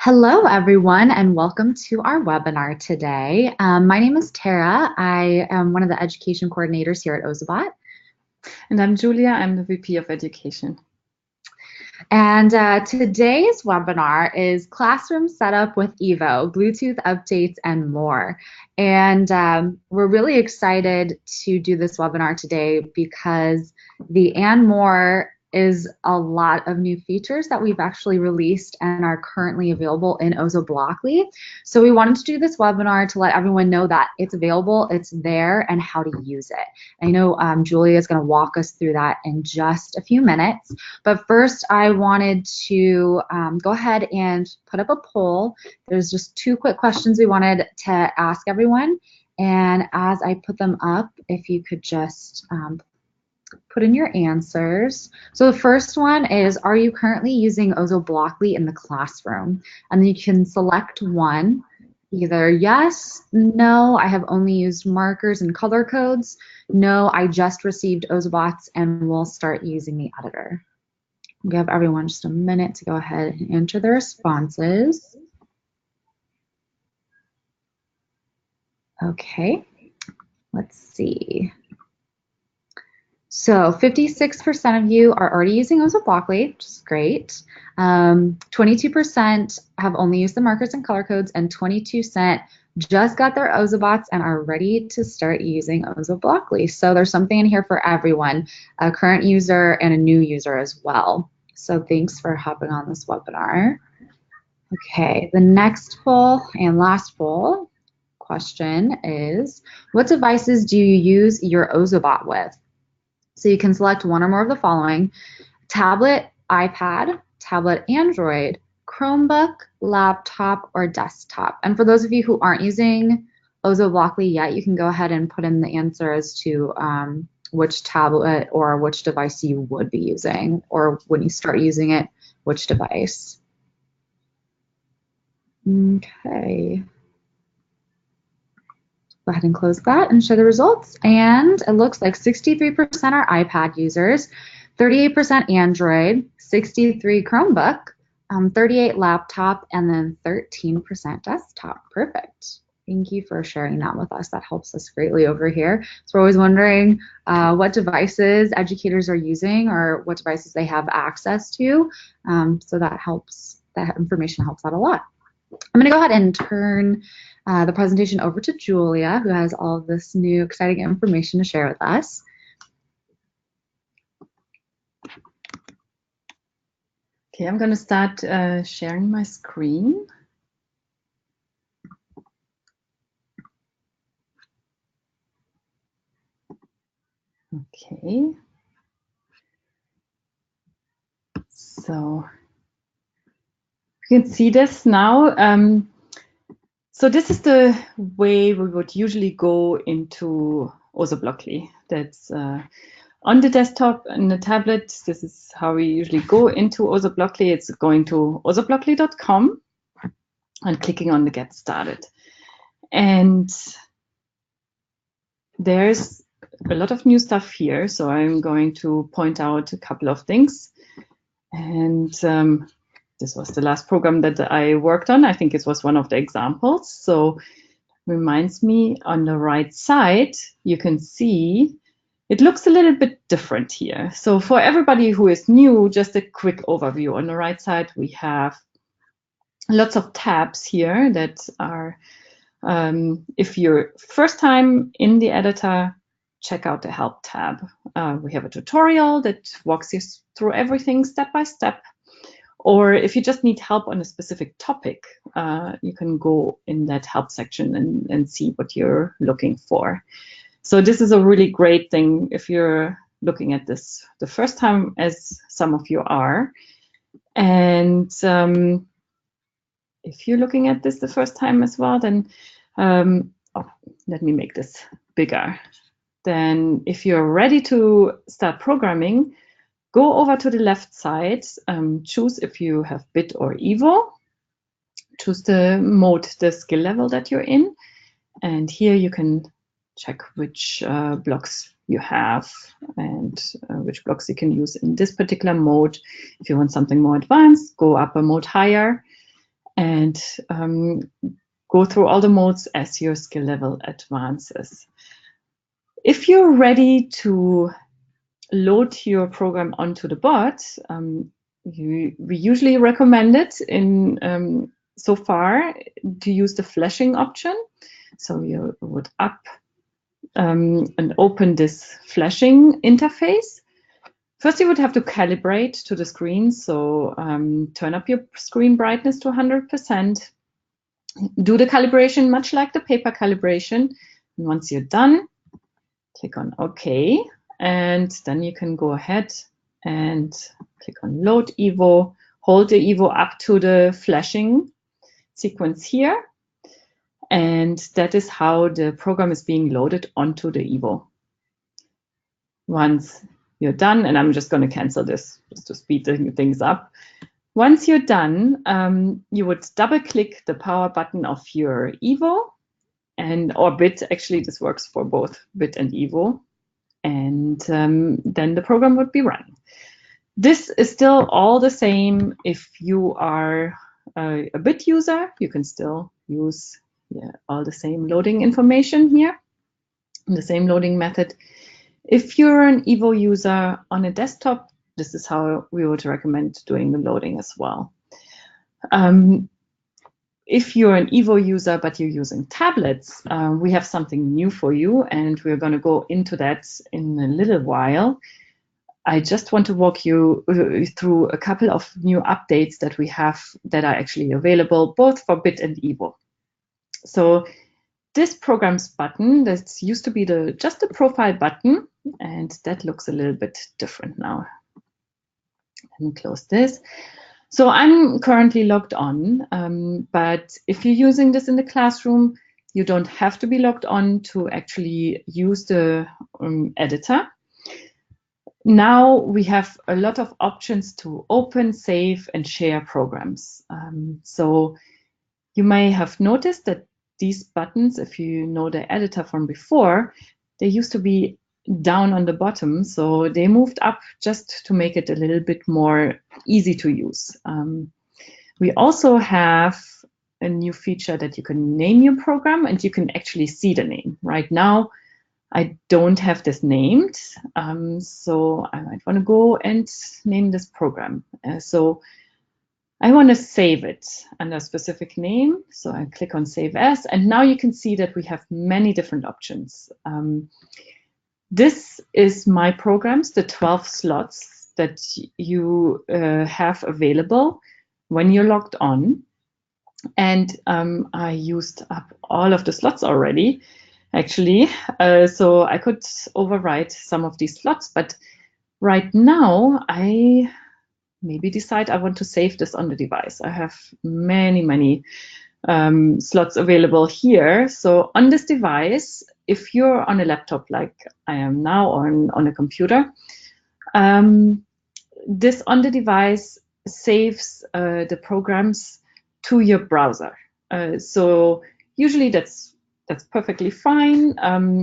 Hello, everyone, and welcome to our webinar today. My name is Tara. I am one of the education coordinators here at Ozobot. And I'm Julia. I'm the VP of Education. And today's webinar is Classroom Setup with Evo, Bluetooth updates, and more. And we're really excited to do this webinar today because the and more is a lot of new features that we've actually released and are currently available in OzoBlockly. So we wanted to do this webinar to let everyone know that it's available, it's there, and how to use it. I know Julia is going to walk us through that in just a few minutes. But first, I wanted to go ahead and put up a poll. There's just two quick questions we wanted to ask everyone. And as I put them up, if you could just put in your answers. So the first one is, are you currently using OzoBlockly in the classroom? And then you can select one, either yes, no, I have only used markers and color codes, no, I just received Ozobots and will start using the editor. Give everyone just a minute to go ahead and enter their responses. Okay, let's see. So 56% of you are already using OzoBlockly, which is great. 22% have only used the markers and color codes, and 22% just got their Ozobots and are ready to start using OzoBlockly. So there's something in here for everyone, a current user and a new user as well. So thanks for hopping on this webinar. Okay, the next poll and last poll question is, what devices do you use your Ozobot with? So you can select one or more of the following: tablet, iPad, tablet Android, Chromebook, laptop, or desktop. And for those of you who aren't using OzoBlockly yet, you can go ahead and put in the answer as to which tablet or which device you would be using, or when you start using it, which device. Okay. Go ahead and close that and show the results. And it looks like 63% are iPad users, 38% Android, 63% Chromebook, 38% laptop, and then 13% desktop. Perfect. Thank you for sharing that with us. That helps us greatly over here. So we're always wondering what devices educators are using or what devices they have access to. So that helps. That information helps out a lot. I'm going to go ahead and turn the presentation over to Julia, who has all of this new exciting information to share with us. Okay, I'm going to start sharing my screen. Okay. So you can see this now. So this is the way we would usually go into OzoBlockly. That's on the desktop and the tablet. This is how we usually go into OzoBlockly. It's going to ozoblockly.com and clicking on the Get Started. And there's a lot of new stuff here, so I'm going to point out a couple of things. And this was the last program that I worked on. I think it was one of the examples. So reminds me, on the right side, you can see it looks a little bit different here. So for everybody who is new, just a quick overview. On the right side, we have lots of tabs here that are, if you're first time in the editor, check out the Help tab. We have a tutorial that walks you through everything step by step. Or if you just need help on a specific topic, you can go in that help section and see what you're looking for. So this is a really great thing if you're looking at this the first time, as some of you are. And if you're looking at this the first time as well, then let me make this bigger. Then if you're ready to start programming, go over to the left side, choose if you have Bit or Evo, choose the mode, the skill level that you're in, and here you can check which blocks you have and which blocks you can use in this particular mode. If you want something more advanced, go up a mode higher. and go through all the modes as your skill level advances. If you're ready to load your program onto the bot, we usually recommend it in so far to use the flashing option. So you would up and open this flashing interface. First, you would have to calibrate to the screen. So turn up your screen brightness to 100%. Do the calibration much like the paper calibration. And once you're done, click on OK. And then you can go ahead and click on Load Evo. Hold the Evo up to the flashing sequence here. And that is how the program is being loaded onto the Evo. Once you're done, and I'm just going to cancel this just to speed things up. Once you're done, you would double click the power button of your Evo or bit. Actually, this works for both bit and Evo. And then the program would be running. This is still all the same if you are a bit user. You can still use all the same loading information here, the same loading method. If you're an Evo user on a desktop, this is how we would recommend doing the loading as well. If you're an Evo user but you're using tablets, we have something new for you, and we're going to go into that in a little while. I just want to walk you through a couple of new updates that we have that are actually available both for Bit and Evo. So this Programs button, that used to be just the profile button, and that looks a little bit different now. Let me close this. So I'm currently logged on, but if you're using this in the classroom, you don't have to be logged on to actually use the editor. Now we have a lot of options to open, save, and share programs. So you may have noticed that these buttons, if you know the editor from before, they used to be down on the bottom, so they moved up just to make it a little bit more easy to use. We also have a new feature that you can name your program and you can actually see the name. Right now, I don't have this named, so I might want to go and name this program. So I want to save it under a specific name, so I click on Save As, and now you can see that we have many different options. This is my programs, the 12 slots that you have available when you're logged on. And I used up all of the slots already, actually. So I could overwrite some of these slots, but right now I maybe decide I want to save this on the device. I have many slots available here. So on this device, if you're on a laptop like I am now, or on a computer, this on the device saves the programs to your browser. So usually that's perfectly fine.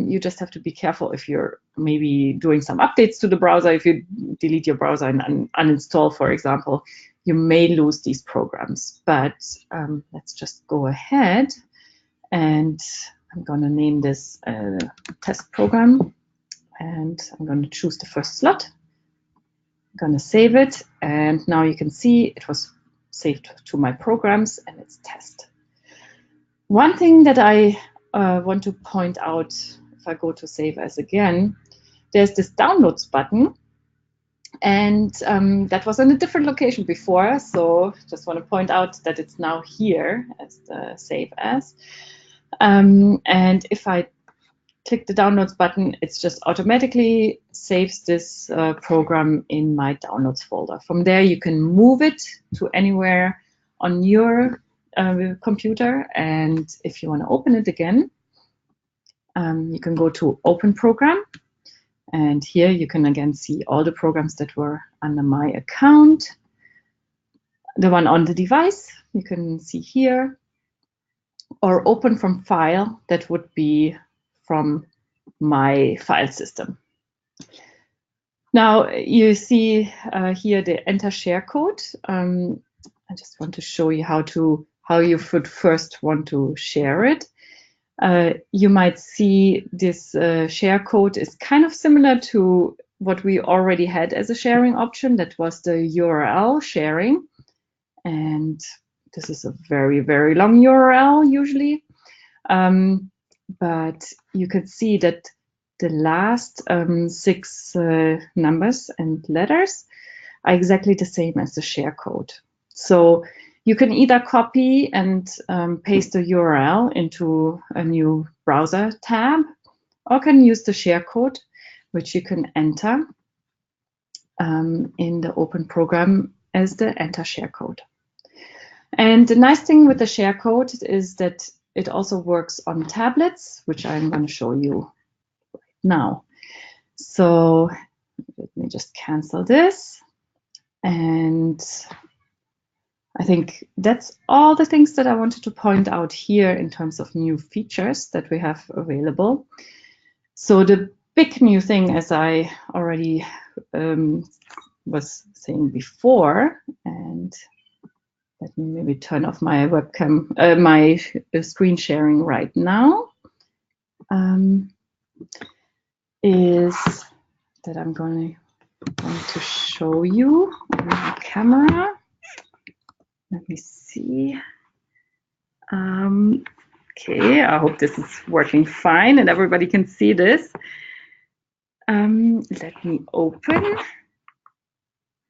You just have to be careful if you're maybe doing some updates to the browser. If you delete your browser and uninstall, for example, you may lose these programs. But let's just go ahead, and I'm going to name this test program, and I'm going to choose the first slot. I'm going to save it, and now you can see it was saved to my programs, and it's test. One thing that I want to point out, if I go to Save As again, there's this Downloads button, and that was in a different location before, so just want to point out that it's now here as the Save As. And if I click the Downloads button, it's just automatically saves this program in my Downloads folder. From there, you can move it to anywhere on your computer, and if you want to open it again, you can go to Open Program, and here you can again see all the programs that were under my account. The one on the device you can see here, or Open from File, that would be from my file system. Now you see here the Enter Share code. I just want to show you how how you would first want to share it. You might see this share code is kind of similar to what we already had as a sharing option. That was the URL sharing. And this is a very, very long URL usually. But you could see that the last 6 numbers and letters are exactly the same as the share code. So you can either copy and paste the URL into a new browser tab, or can use the share code, which you can enter in the open program as the enter share code. And the nice thing with the share code is that it also works on tablets, which I'm going to show you right now. So let me just cancel this. And I think that's all the things that I wanted to point out here in terms of new features that we have available. So the big new thing, as I already was saying before, and let me maybe turn off my webcam, my screen sharing right now, is that I'm going to show you on my camera. Let me see. Okay, I hope this is working fine and everybody can see this. Let me open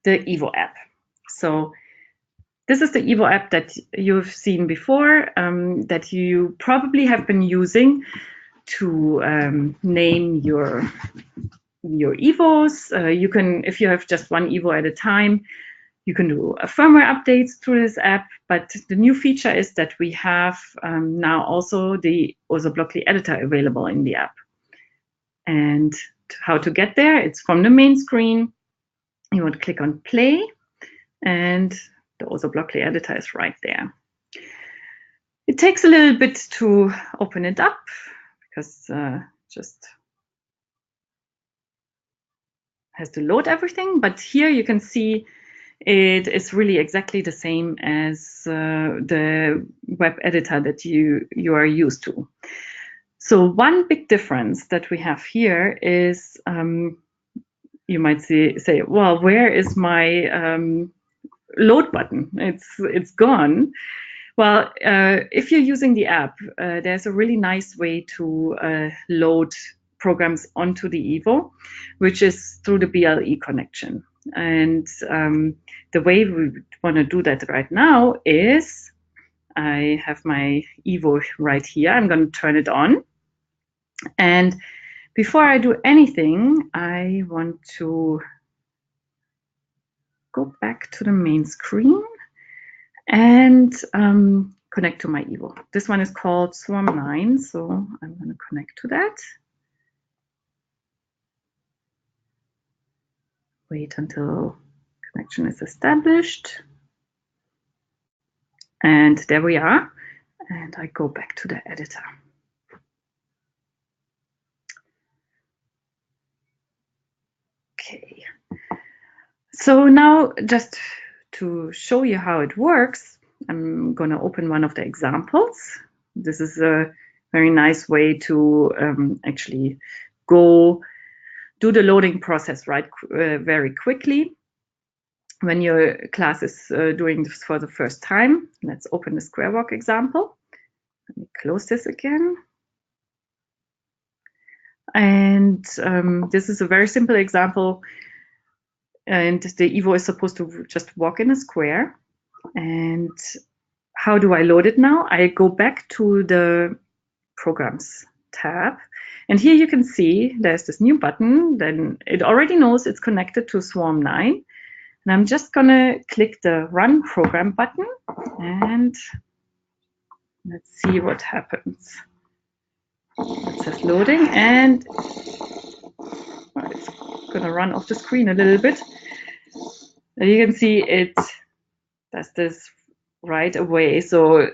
the Evo app. So this is the Evo app that you've seen before, that you probably have been using to name your Evos. You can, if you have just one Evo at a time, you can do firmware updates through this app, but the new feature is that we have now also the OzoBlockly editor available in the app. And how to get there, it's from the main screen. You want to click on play, and the OzoBlockly editor is right there. It takes a little bit to open it up because just has to load everything, but here you can see it is really exactly the same as the web editor that you are used to. So one big difference that we have here is you might say, well, where is my load button? It's gone. Well, if you're using the app, there's a really nice way to load programs onto the Evo, which is through the Ble connection. And the way we want to do that right now is I have my Evo right here. I'm going to turn it on. And before I do anything, I want to go back to the main screen and connect to my Evo. This one is called Swarm 9, so I'm going to connect to that. Wait until connection is established. And there we are. And I go back to the editor. Okay. So now, just to show you how it works, I'm going to open one of the examples. This is a very nice way to actually go do the loading process very quickly when your class is doing this for the first time. Let's open the square walk example. Let me close this again. And this is a very simple example. And the Evo is supposed to just walk in a square. And how do I load it now? I go back to the Programs tab. And here you can see there's this new button. Then it already knows it's connected to Swarm 9. And I'm just going to click the Run Program button. And let's see what happens. It says loading, and it's going to run off the screen a little bit. You can see it does this right away. So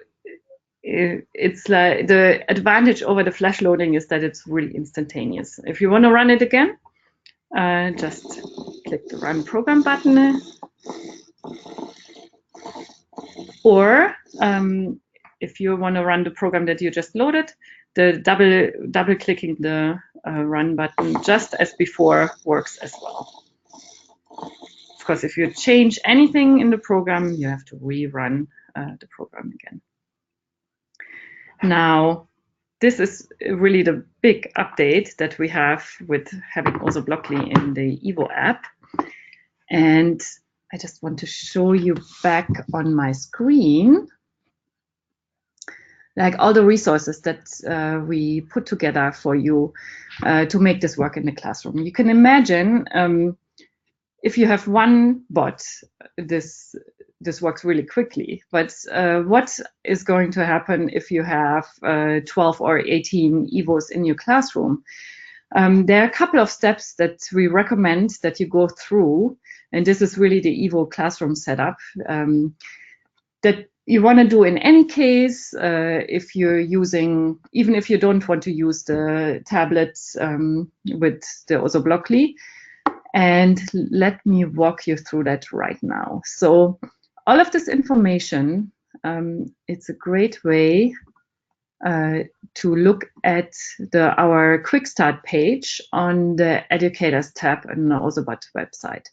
it's like the advantage over the flash loading is that it's really instantaneous. If you want to run it again, just click the Run Program button. Or if you want to run the program that you just loaded, the double clicking the run button just as before works as well. Of course, if you change anything in the program, you have to rerun the program again. Now, this is really the big update that we have with having OzoBlockly in the Evo app. And I just want to show you back on my screen, like all the resources that we put together for you to make this work in the classroom. You can imagine if you have one bot, this works really quickly. But what is going to happen if you have 12 or 18 EVOs in your classroom? There are a couple of steps that we recommend that you go through, and this is really the EVO classroom setup that you want to do in any case if you're using, even if you don't want to use the tablets with the OzoBlockly. And let me walk you through that right now. So all of this information, it's a great way to look at our Quickstart page on the Educators tab on the Ozobot website.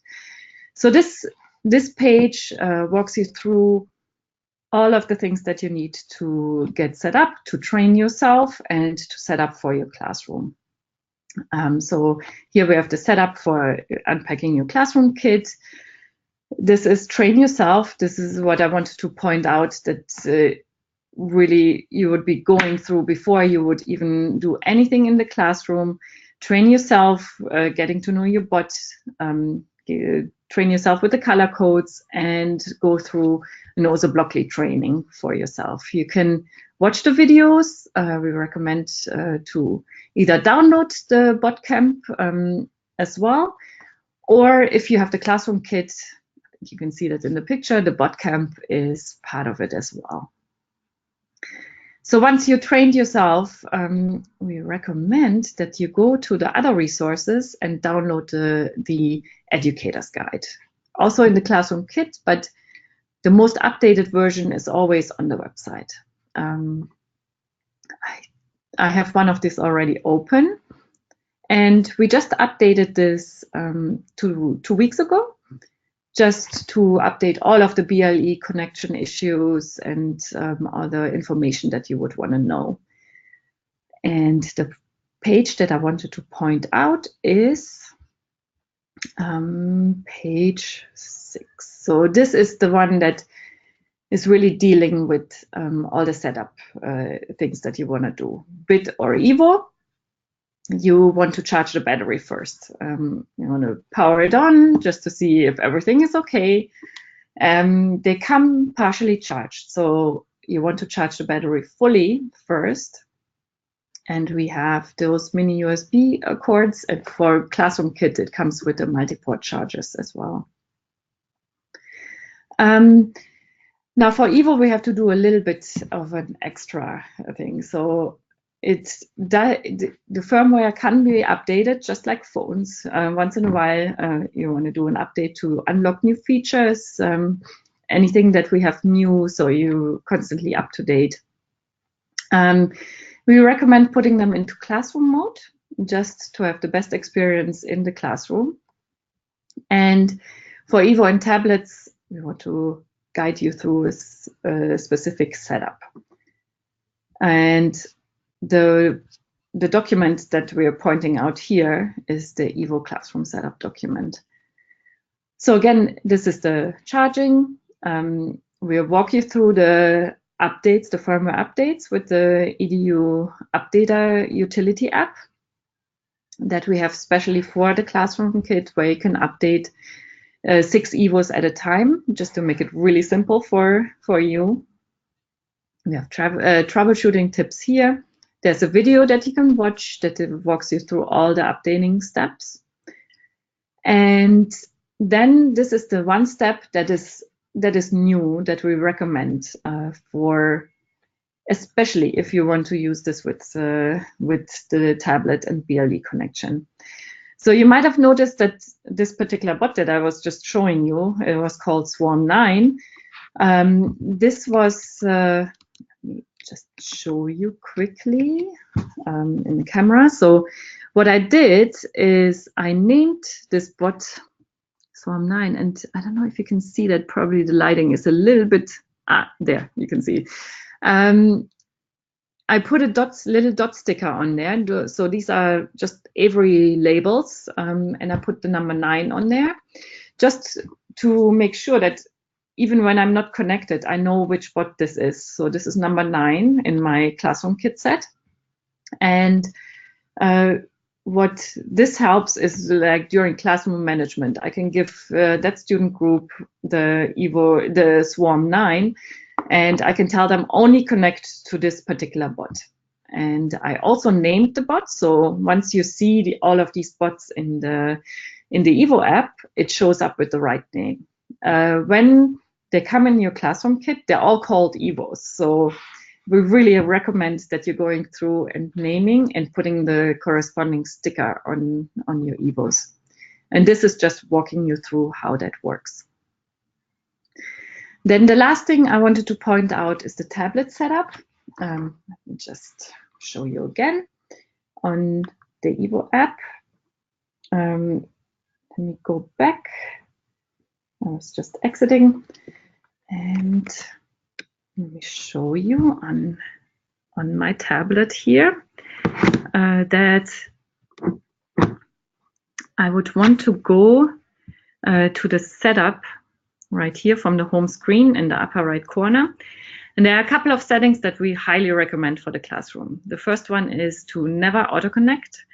So this page walks you through all of the things that you need to get set up, to train yourself, and to set up for your classroom. So here we have the setup for unpacking your classroom kit. This is train yourself. This is what I wanted to point out, that really you would be going through before you would even do anything in the classroom. Train yourself, getting to know your bot, train yourself with the color codes, and go through an OzoBlockly training for yourself. You can watch the videos. We recommend to either download the bot camp as well, or if you have the classroom kit, you can see that in the picture, the bot camp is part of it as well. So once you trained yourself, we recommend that you go to the other resources and download the Educator's Guide. Also in the classroom kit, but the most updated version is always on the website. I have one of these already open, and we just updated this 2 weeks ago, just to update all of the Ble connection issues and all the information that you would want to know. And the page that I wanted to point out is page 6. So this is the one that is really dealing with all the setup things that you want to do. Bit or Evo, you want to charge the battery first. You want to power it on just to see if everything is okay. They come partially charged, so you want to charge the battery fully first. And we have those mini USB cords, and for Classroom Kit, it comes with the multi-port chargers as well. Now for Evo, we have to do a little bit of an extra thing. So the firmware can be updated just like phones. Once in a while, you want to do an update to unlock new features, anything that we have new, so you're constantly up to date. We recommend putting them into classroom mode just to have the best experience in the classroom. And for Evo and tablets, we want to guide you through a specific setup. And the document that we are pointing out here is the Evo classroom setup document. So again, this is the charging. We'll walk you through the updates, the firmware updates with the EDU Updater utility app that we have specially for the Classroom Kit, where you can update 6 EVOs at a time, just to make it really simple for you. We have troubleshooting tips here. There's a video that you can watch that walks you through all the updating steps. And then this is the one step that is new that we recommend for, especially if you want to use this with the tablet and Ble connection. So you might have noticed that this particular bot that I was just showing you, it was called Swarm 9. This was, let me just show you quickly in the camera. So what I did is I named this bot Swarm9, and I don't know if you can see that. Probably the lighting is a little bit, there, you can see. I put a little dot sticker on there. So these are just Avery labels, and I put the number 9 on there, just to make sure that even when I'm not connected, I know which bot this is. So this is number 9 in my classroom kit set. And what this helps is, like, during classroom management, I can give that student group the Swarm9, and I can tell them only connect to this particular bot. And I also named the bot, so once you see all of these bots in the Evo app, it shows up with the right name. When they come in your classroom kit, they're all called Evos. So we really recommend that you're going through and naming and putting the corresponding sticker on your Evos. And this is just walking you through how that works. Then the last thing I wanted to point out is the tablet setup. Let me just show you again on the Evo app. Let me go back. I was just exiting, and let me show you on my tablet here that I would want to go to the setup right here from the home screen in the upper right corner. And there are a couple of settings that we highly recommend for the classroom. The first one is to never auto-connect.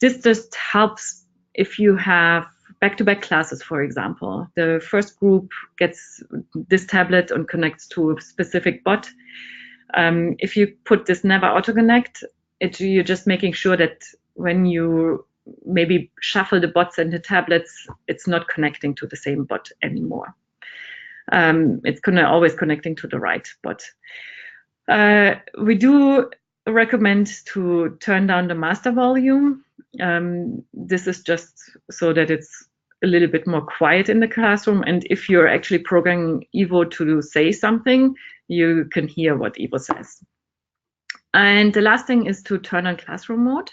This just helps if you have back-to-back classes, for example. The first group gets this tablet and connects to a specific bot. If you put this never auto-connect, you're just making sure that when you maybe shuffle the bots and the tablets, it's not connecting to the same bot anymore. It's always connecting to the right bot. We do recommend to turn down the master volume. This is just so that it's a little bit more quiet in the classroom. And if you're actually programming Evo to say something, you can hear what Evo says. And the last thing is to turn on classroom mode.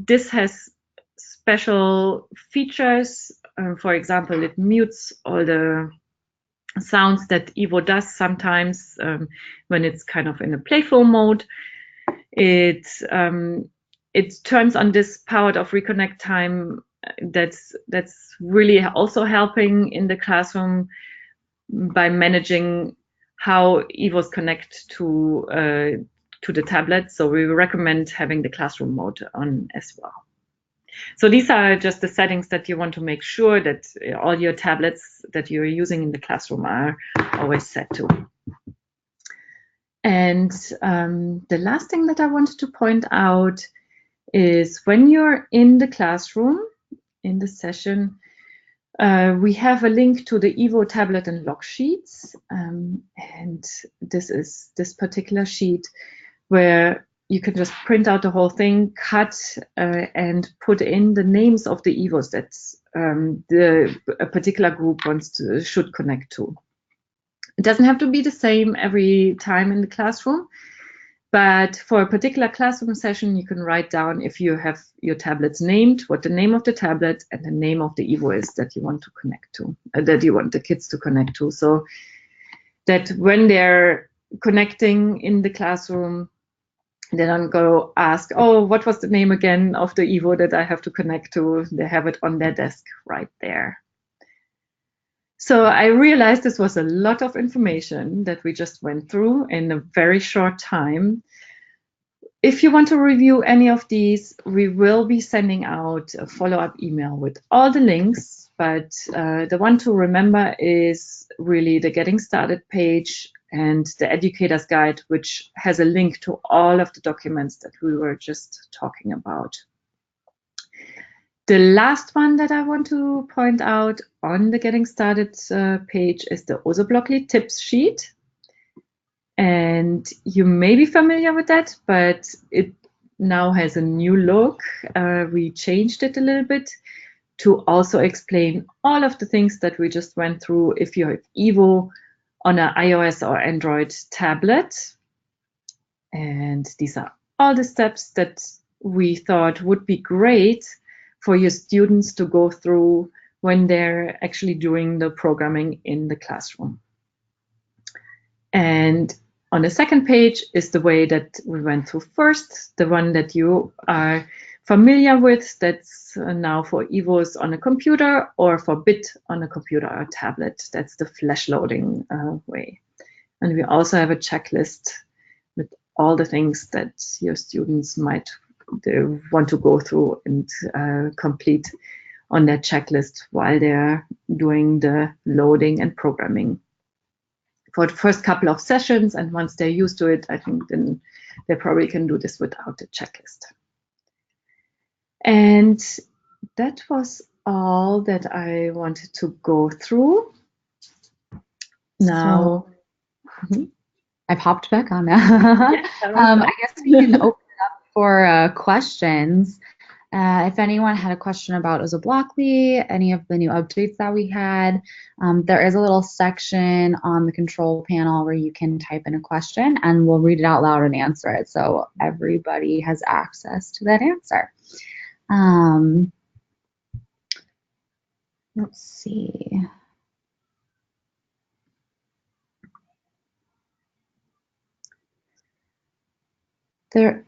This has special features. For example, it mutes all the sounds that Evo does sometimes when it's kind of in a playful mode. It turns on this powered off reconnect time. That's really also helping in the classroom by managing how Evos connect to the tablet. So we recommend having the classroom mode on as well. So these are just the settings that you want to make sure that all your tablets that you're using in the classroom are always set to. And the last thing that I wanted to point out is when you're in the classroom, in the session, we have a link to the Evo tablet and log sheets. And this is this particular sheet where you can just print out the whole thing, cut, and put in the names of the Evos that a particular group should connect to. It doesn't have to be the same every time in the classroom, but for a particular classroom session, you can write down, if you have your tablets named, what the name of the tablet and the name of the Evo is that you want to connect to, that you want the kids to connect to, so that when they're connecting in the classroom, they don't go ask, oh, what was the name again of the Evo that I have to connect to? They have it on their desk right there. So I realized this was a lot of information that we just went through in a very short time. If you want to review any of these, we will be sending out a follow-up email with all the links, but the one to remember is really the Getting Started page and the Educator's Guide, which has a link to all of the documents that we were just talking about. The last one that I want to point out on the Getting Started page is the OzoBlockly tips sheet. And you may be familiar with that, but it now has a new look. We changed it a little bit. to also explain all of the things that we just went through if you have Evo on an iOS or Android tablet. And these are all the steps that we thought would be great for your students to go through when they're actually doing the programming in the classroom. And on the second page is the way that we went through first, the one that you are familiar with, that's now for EVOs on a computer, or for BIT on a computer or tablet. That's the flash loading way. And we also have a checklist with all the things that your students might want to go through and complete on their checklist while they're doing the loading and programming for the first couple of sessions. And once they're used to it, I think then they probably can do this without the checklist. And that was all that I wanted to go through. Now, I popped back on now. I guess we can open it up for questions. If anyone had a question about OzoBlockly, any of the new updates that we had, there is a little section on the control panel where you can type in a question and we'll read it out loud and answer it. So everybody has access to that answer. Let's see. There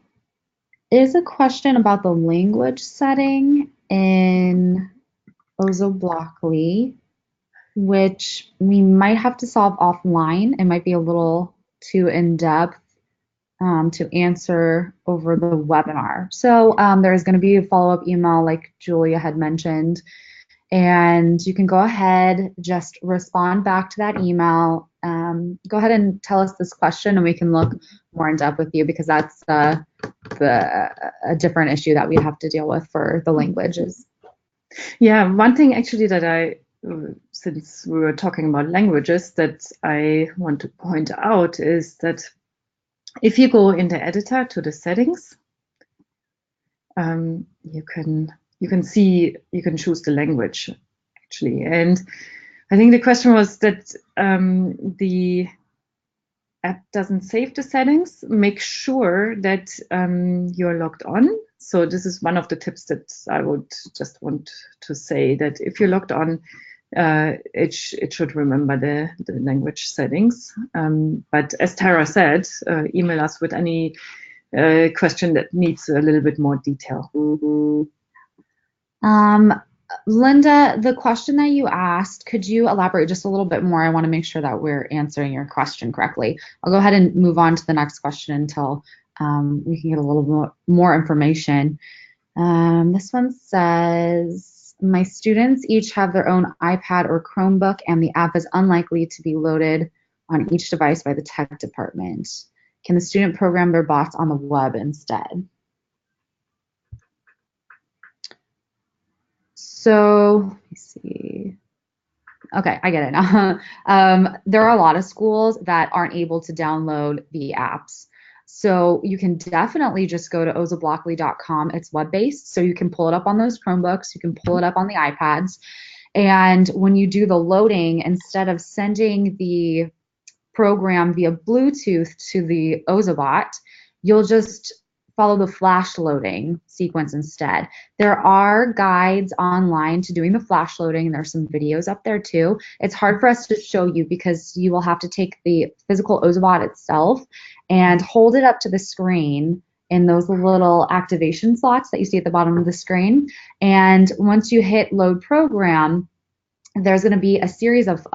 is a question about the language setting in OzoBlockly, which we might have to solve offline. It might be a little too in-depth to answer over the webinar. So there's going to be a follow-up email like Julia had mentioned, and you can go ahead, just respond back to that email. Go ahead and tell us this question and we can look more in depth with you, because that's a different issue that we have to deal with for the languages. Yeah, one thing actually that I, since we were talking about languages, that I want to point out is that if you go in the editor to the settings, you can see, you can choose the language actually. And I think the question was that the app doesn't save the settings. Make sure that you're logged on. So this is one of the tips that I would just want to say, that if you're logged on, it should remember the language settings. But as Tara said, email us with any question that needs a little bit more detail. Linda, the question that you asked, could you elaborate just a little bit more? I want to make sure that we're answering your question correctly. I'll go ahead and move on to the next question until we can get a little more information. This one says, my students each have their own iPad or Chromebook, and the app is unlikely to be loaded on each device by the tech department. Can the student program their bots on the web instead? So, let me see. Okay, I get it now. There are a lot of schools that aren't able to download the apps. So you can definitely just go to OzoBlockly.com. It's web-based, so you can pull it up on those Chromebooks. You can pull it up on the iPads. And when you do the loading, instead of sending the program via Bluetooth to the Ozobot, you'll just follow the flash loading sequence instead. There are guides online to doing the flash loading. There's some videos up there too. It's hard for us to show you because you will have to take the physical Ozobot itself and hold it up to the screen in those little activation slots that you see at the bottom of the screen. And once you hit load program, there's going to be a series of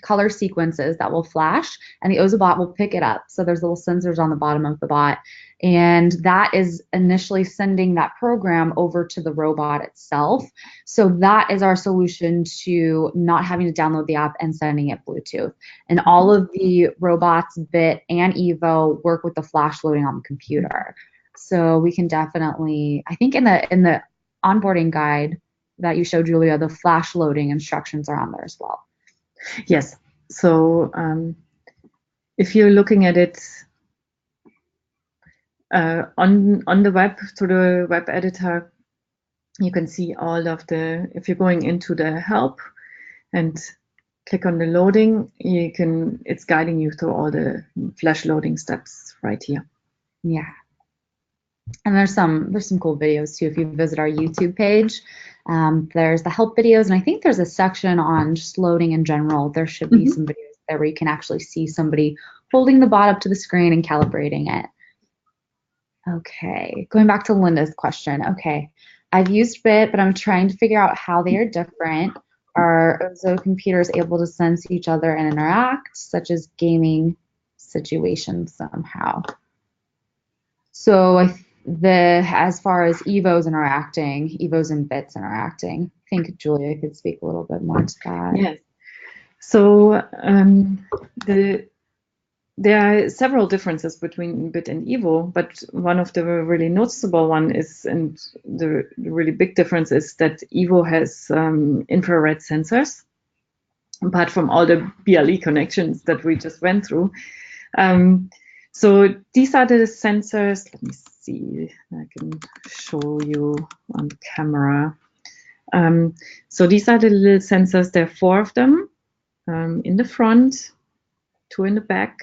color sequences that will flash, and the Ozobot will pick it up. So there's little sensors on the bottom of the bot, and that is initially sending that program over to the robot itself. So that is our solution to not having to download the app and sending it Bluetooth. And all of the robots, Bit and Evo, work with the flash loading on the computer. So we can definitely, I think in the onboarding guide that you showed, Julia, the flash loading instructions are on there as well. Yes. So if you're looking at it on the web, through the web editor, you can see all of the, if you're going into the help and click on the loading, it's guiding you through all the flash loading steps right here. Yeah. And there's some cool videos too. If you visit our YouTube page, there's the help videos, and I think there's a section on just loading in general. There should be some videos there where you can actually see somebody holding the bot up to the screen and calibrating it. Okay, going back to Linda's question. Okay, I've used Bit, but I'm trying to figure out how they are different. Are Ozo computers able to sense each other and interact, such as gaming situations somehow? So as far as Evos and Bits interacting, I think Julia could speak a little bit more to that. Yes. So there are several differences between Bit and Evo, but one of the really noticeable one is, and the really big difference is that Evo has infrared sensors, apart from all the Ble connections that we just went through. So these are the sensors. Let me see, I can show you on camera. So these are the little sensors. There are 4 of them in the front, 2 in the back.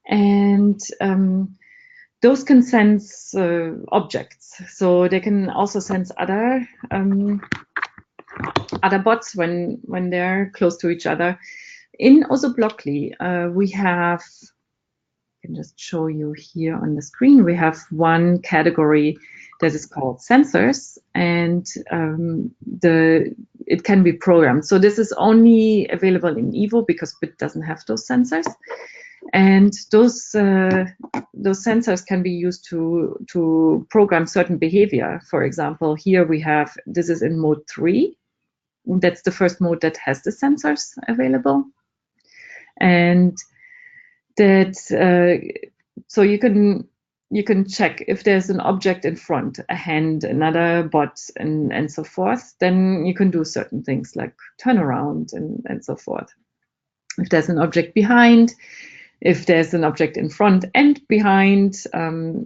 And those can sense objects. So they can also sense other bots when they're close to each other. In OzoBlockly, we have, I can just show you here on the screen, we have one category that is called sensors, and it can be programmed. So this is only available in Evo because Bit doesn't have those sensors. And those sensors can be used to program certain behavior. For example, here we have, this is in mode 3. That's the first mode that has the sensors available. And that so you can check if there's an object in front, a hand, another bot, and so forth. Then you can do certain things like turn around and so forth. If there's an object behind, if there's an object in front and behind.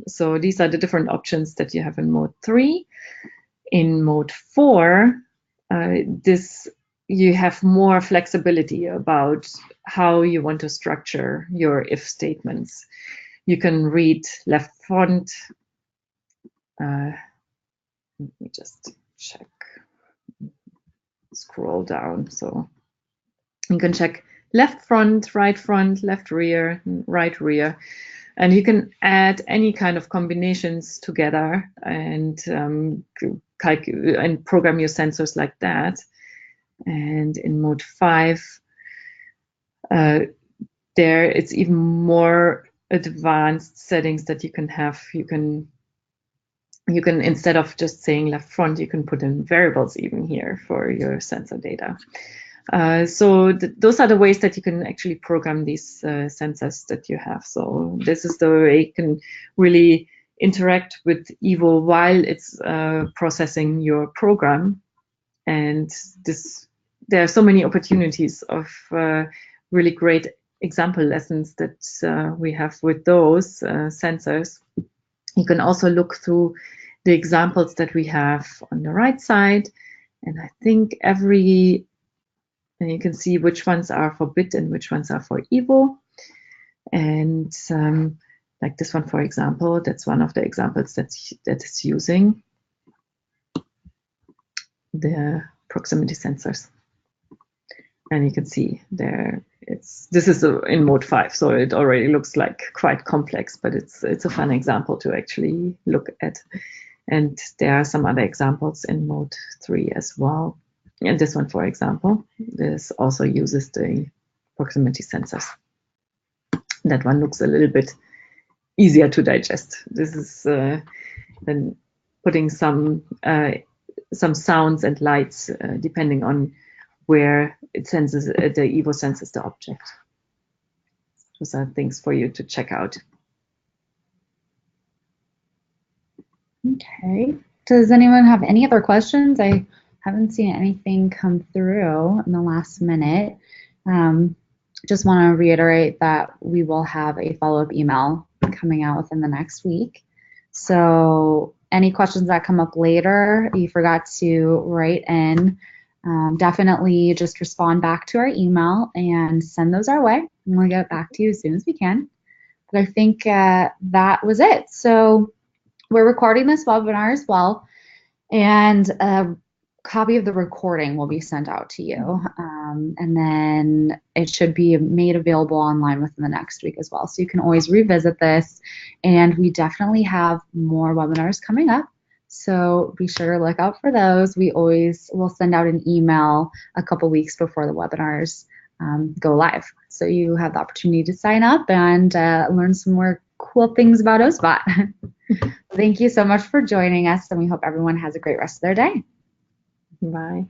So these are the different options that you have in mode 3. In mode 4, you have more flexibility about how you want to structure your if statements. You can read left front. Let me just check. Scroll down. So you can check left front, left rear, right rear. And you can add any kind of combinations together and program your sensors like that. And in mode 5, there it's even more advanced settings that you can have. You can instead of just saying left front, you can put in variables even here for your sensor data. So those are the ways that you can actually program these sensors that you have. So this is the way you can really interact with Evo while it's processing your program. And there are so many opportunities of really great example lessons that we have with those sensors. You can also look through the examples that we have on the right side. And I think and you can see which ones are for Bit and which ones are for Evo. And like this one, for example, that's one of the examples that is using the proximity sensors. And you can see there, this is in mode 5, so it already looks like quite complex, but it's a fun example to actually look at. And there are some other examples in mode 3 as well. And this one, for example, this also uses the proximity sensors. That one looks a little bit easier to digest. This is then putting some sounds and lights depending on where it senses the Evo senses the object. Those are things for you to check out. Okay. Does anyone have any other questions? I haven't seen anything come through in the last minute. Just want to reiterate that we will have a follow-up email coming out within the next week. So any questions that come up later, you forgot to write in, definitely just respond back to our email and send those our way. And we'll get back to you as soon as we can. But I think that was it. So we're recording this webinar as well, and a copy of the recording will be sent out to you. And then it should be made available online within the next week as well. So you can always revisit this. And we definitely have more webinars coming up. So be sure to look out for those. We always will send out an email a couple weeks before the webinars go live. So you have the opportunity to sign up and learn some more cool things about Ozobot. Thank you so much for joining us, and we hope everyone has a great rest of their day. Bye.